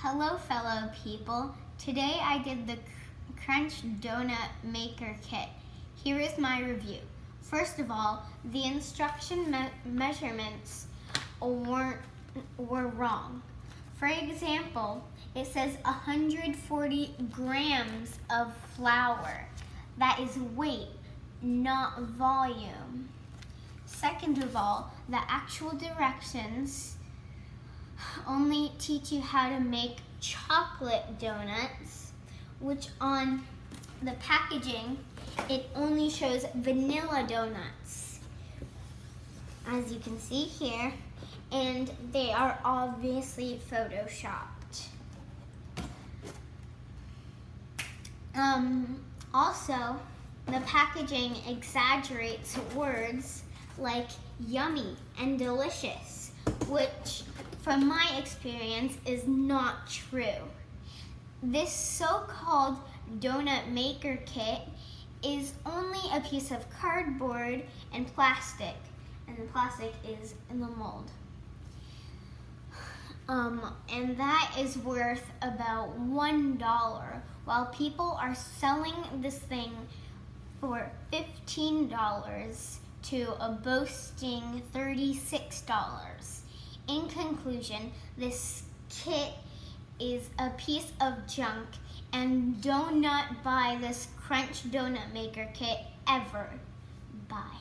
Hello fellow people, today I did the Crunch Donut Maker Kit. Here is my review. First of all, the instruction measurements were wrong. For example, it says 140 grams of flour. That is weight, not volume. Second of all, the actual directions only teach you how to make chocolate donuts, which on the packaging, it only shows vanilla donuts, as you can see here, and they are obviously photoshopped. Also, the packaging exaggerates words like yummy and delicious, which from my experience is not true. This so-called donut maker kit is only a piece of cardboard and plastic, and the plastic is in the mold. And that is worth about $1, while people are selling this thing for $15 to a boasting $36. In conclusion, this kit is a piece of junk, and do not buy this Crunch Donut Maker Kit ever. Bye.